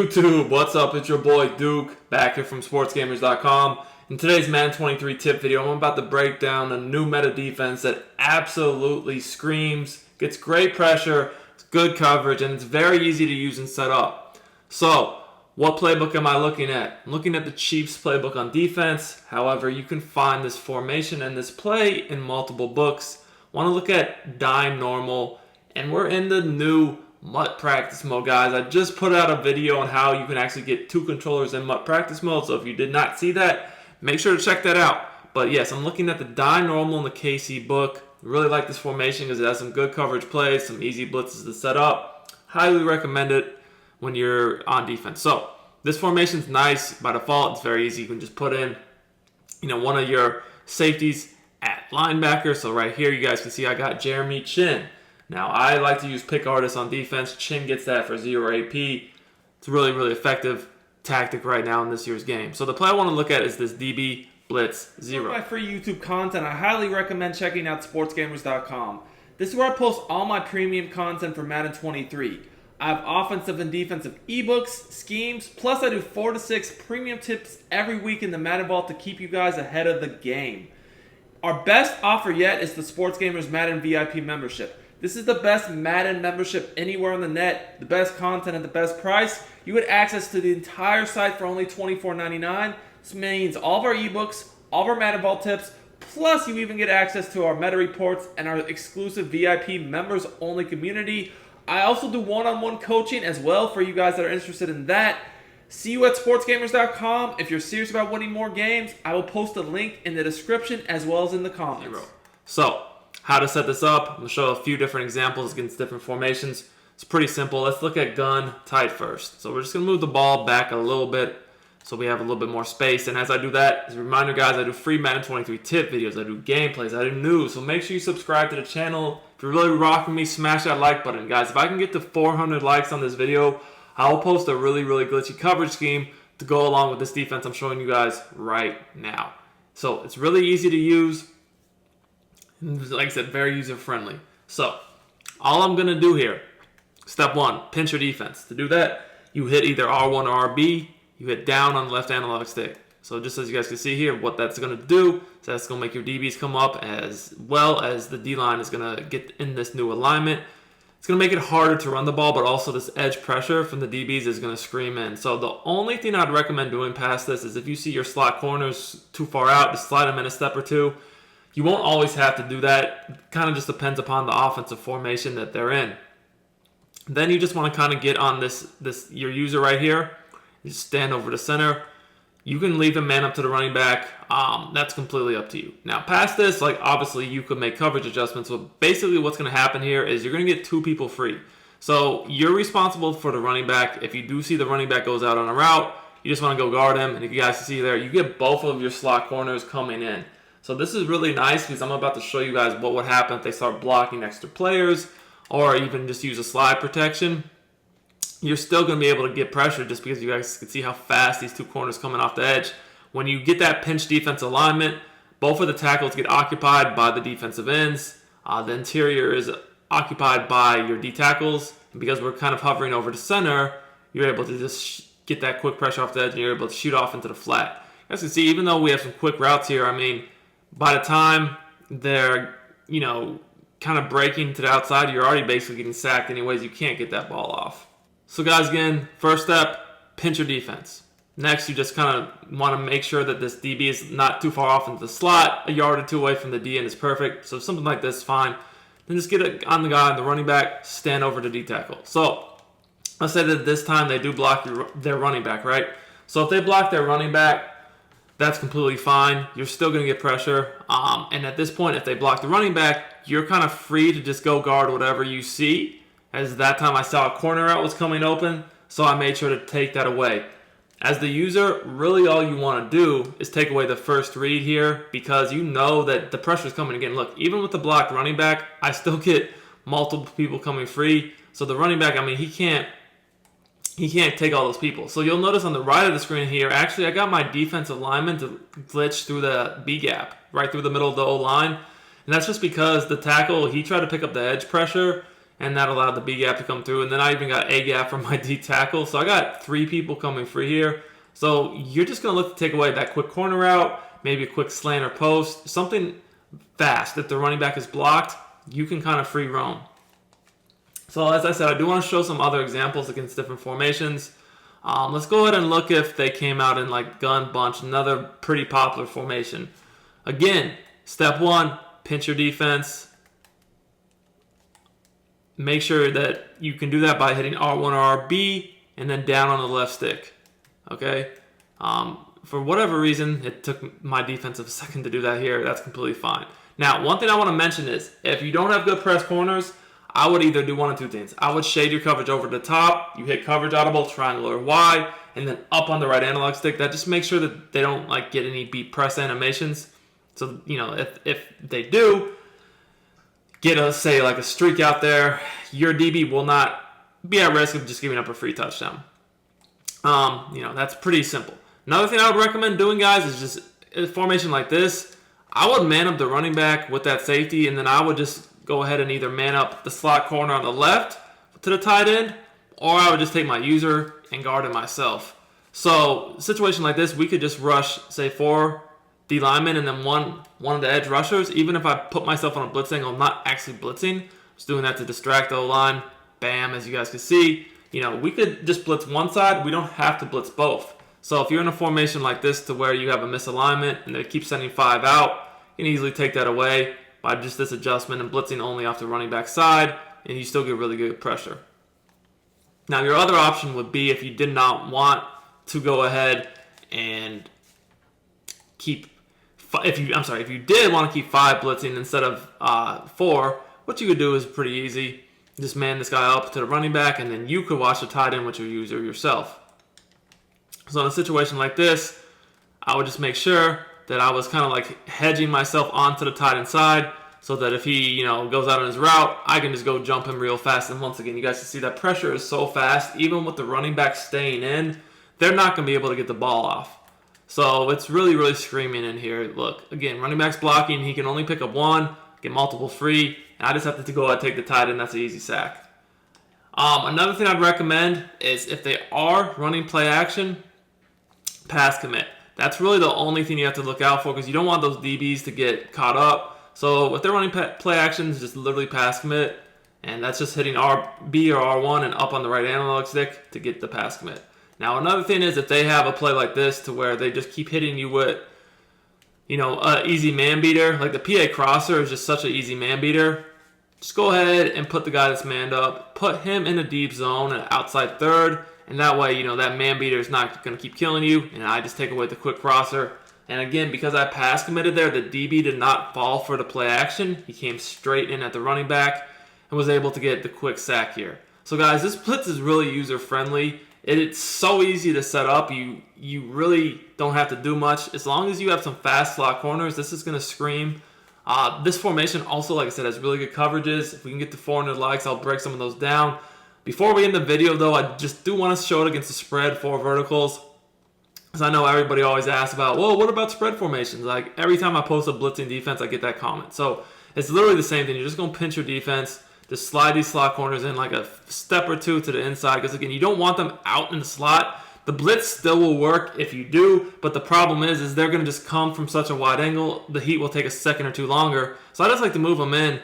YouTube, what's up? It's your boy Duke, back here from Sportsgamerz.com. In today's Madden 23 tip video, I'm about to break down a new meta defense that absolutely screams, gets great pressure, good coverage, and it's very easy to use and set up. So, what playbook am I looking at? I'm looking at the Chiefs playbook on defense. However, you can find this formation and this play in multiple books. Want to look at dime normal, and we're in the new MUT practice mode, guys. I just put out a video on how you can actually get two controllers in MUT practice mode, so if you did not see that, make sure to check that out. But yes, I'm looking at the dime normal in the KC book. Really like this formation because it has some good coverage plays, some easy blitzes to set up. Highly recommend it when you're on defense. So this formation is nice by default. It's very easy. You can just put in, one of your safeties at linebacker. So right here, you guys can see I got Jeremy Chin. Now, I like to use pick artists on defense. Chin gets that for 0 AP. It's a really, really effective tactic right now in this year's game. So the play I want to look at is this DB Blitz 0. For my free YouTube content, I highly recommend checking out Sportsgamerz.com. This is where I post all my premium content for Madden 23. I have offensive and defensive eBooks, schemes, plus I do 4 to 6 premium tips every week in the Madden Vault to keep you guys ahead of the game. Our best offer yet is the Sportsgamerz Madden VIP membership. This is the best Madden membership anywhere on the net, the best content at the best price. You get access to the entire site for only $24.99. This means all of our ebooks, all of our Madden Vault tips, plus you even get access to our meta reports and our exclusive VIP members only community. I also do one-on-one coaching as well for you guys that are interested in that. See you at Sportsgamerz.com. If you're serious about winning more games, I will post a link in the description as well as in the comments. So, how to set this up. I'm going to show a few different examples against different formations. It's pretty simple. Let's look at gun tight first. So we're just going to move the ball back a little bit so we have a little bit more space. And as I do that, as a reminder, guys, I do free Madden 23 tip videos. I do gameplays. I do news. So make sure you subscribe to the channel. If you're really rocking me, smash that like button. Guys, if I can get to 400 likes on this video, I'll post a really, really glitchy coverage scheme to go along with this defense I'm showing you guys right now. So it's really easy to use. Like I said, very user-friendly. So, all I'm going to do here, step one, pinch your defense. To do that, you hit either R1 or RB. You hit down on the left analog stick. So just as you guys can see here, what that's going to do is that's going to make your DBs come up as well as the D-line is going to get in this new alignment. It's going to make it harder to run the ball, but also this edge pressure from the DBs is going to scream in. So the only thing I'd recommend doing past this is if you see your slot corners too far out, just slide them in a step or two. You won't always have to do that. It kind of just depends upon the offensive formation that they're in. Then you just want to kind of get on your user right here. You just stand over the center. You can leave the man up to the running back. That's completely up to you. Now, past this, obviously you could make coverage adjustments. So basically what's going to happen here is you're going to get two people free. So you're responsible for the running back. If you do see the running back goes out on a route, you just want to go guard him. And if you guys can see there, you get both of your slot corners coming in. So this is really nice because I'm about to show you guys what would happen if they start blocking extra players or even just use a slide protection. You're still going to be able to get pressure just because you guys can see how fast these two corners coming off the edge. When you get that pinch defense alignment, both of the tackles get occupied by the defensive ends. The interior is occupied by your D tackles. And because we're kind of hovering over the center, you're able to just get that quick pressure off the edge and you're able to shoot off into the flat. You guys can see, even though we have some quick routes here, by the time they're, kind of breaking to the outside, you're already basically getting sacked anyways. You can't get that ball off. So guys, again, first step, pinch your defense. Next, you just kind of want to make sure that this DB is not too far off into the slot. A yard or two away from the D end is perfect. So something like this is fine. Then just get it on the guy, on the running back, stand over the D tackle. So let's say that this time they do block their running back, right? So if they block their running back, that's completely fine. You're still going to get pressure. And at this point, if they block the running back, you're kind of free to just go guard whatever you see. As that time I saw a corner out was coming open, so I made sure to take that away. As the user, really all you want to do is take away the first read here because you know that the pressure is coming again. Look, even with the blocked running back, I still get multiple people coming free. So the running back, he can't take all those people. So you'll notice on the right of the screen here, actually I got my defensive lineman to glitch through the B gap, right through the middle of the O-line. And that's just because the tackle, he tried to pick up the edge pressure and that allowed the B gap to come through. And then I even got A gap from my D tackle. So I got 3 people coming free here. So you're just going to look to take away that quick corner route, maybe a quick slant or post, something fast. If the running back is blocked, you can kind of free roam. So as I said, I do want to show some other examples against different formations. Let's go ahead and look if they came out in like gun bunch, another pretty popular formation. Again, step 1, pinch your defense. Make sure that you can do that by hitting R1 or RB and then down on the left stick. Okay? For whatever reason, it took my defense a second to do that here. That's completely fine. Now, one thing I want to mention is if you don't have good press corners, I would either do one of 2 things. I would shade your coverage over the top. You hit coverage audible, triangle or Y, and then up on the right analog stick. That just makes sure that they don't like get any beat press animations. So, you know, if they do get a, say, like a streak out there, your DB will not be at risk of just giving up a free touchdown. You know, that's pretty simple. Another thing I would recommend doing, guys, is just a formation like this. I would man up the running back with that safety, and then I would just go ahead and either man up the slot corner on the left to the tight end, or I would just take my user and guard it myself. So, situation like this, we could just rush, say, 4 D linemen and then one of the edge rushers. Even if I put myself on a blitz angle, I'm not actually blitzing. Just doing that to distract the O-line. Bam, as you guys can see. You know, we could just blitz one side. We don't have to blitz both. So if you're in a formation like this to where you have a misalignment and they keep sending 5 out, you can easily take that away by just this adjustment and blitzing only off the running back side, and you still get really good pressure. Now, your other option would be if you did not want to go ahead and keep, if you did want to keep 5 blitzing instead of 4, what you could do is pretty easy. Just man this guy up to the running back, and then you could watch the tight end with your user yourself. So in a situation like this, I would just make sure that I was kind of like hedging myself onto the tight end side so that if he, you know, goes out on his route, I can just go jump him real fast. And once again, you guys can see that pressure is so fast, even with the running back staying in, they're not going to be able to get the ball off. So it's really, really screaming in here. Look, again, running back's blocking. He can only pick up 1, get multiple free, and I just have to go ahead and take the tight end. That's an easy sack. Another thing I'd recommend is if they are running play action, pass commit. That's really the only thing you have to look out for because you don't want those DBs to get caught up. So if they're running play actions, just literally pass commit. And that's just hitting RB or R1 and up on the right analog stick to get the pass commit. Now another thing is if they have a play like this to where they just keep hitting you with, you know, easy man beater. Like the PA crosser is just such an easy man beater. Just go ahead and put the guy that's manned up. Put him in a deep zone, an outside third. And that way, you know, that man beater is not going to keep killing you. And I just take away the quick crosser. And again, because I pass committed there, the DB did not fall for the play action. He came straight in at the running back and was able to get the quick sack here. So guys, this blitz is really user friendly. It's so easy to set up. You really don't have to do much. As long as you have some fast slot corners, this is going to scream. This formation also, like I said, has really good coverages. If we can get to 400 likes, I'll break some of those down. Before we end the video, though, I just do want to show it against the spread 4 verticals. Because I know everybody always asks about, well, what about spread formations? Like, every time I post a blitzing defense, I get that comment. So, it's literally the same thing. You're just going to pinch your defense. Just slide these slot corners in like a step or 2 to the inside. Because, again, you don't want them out in the slot. The blitz still will work if you do. But the problem is they're going to just come from such a wide angle. The heat will take a second or 2 longer. So, I just like to move them in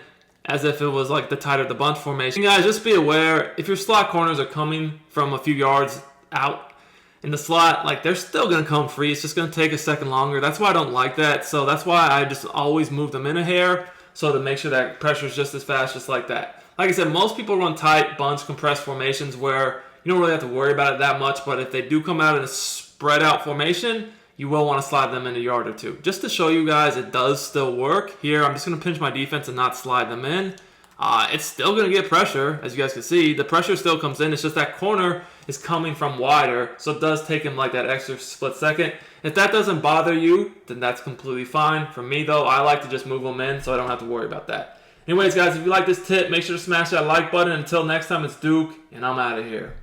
as if it was like the tighter the bunch formation. Guys, just be aware, if your slot corners are coming from a few yards out in the slot, like they're still going to come free. It's just going to take a second longer. That's why I don't like that. So that's why I just always move them in a hair so to make sure that pressure is just as fast, just like that. Like I said, most people run tight, bunch, compressed formations where you don't really have to worry about it that much, but if they do come out in a spread out formation, you will want to slide them in a yard or 2. Just to show you guys it does still work. Here, I'm just going to pinch my defense and not slide them in. It's still going to get pressure, as you guys can see. The pressure still comes in. It's just that corner is coming from wider, so it does take him like that extra split second. If that doesn't bother you, then that's completely fine. For me, though, I like to just move them in so I don't have to worry about that. Anyways, guys, if you like this tip, make sure to smash that like button. Until next time, it's Duke, and I'm out of here.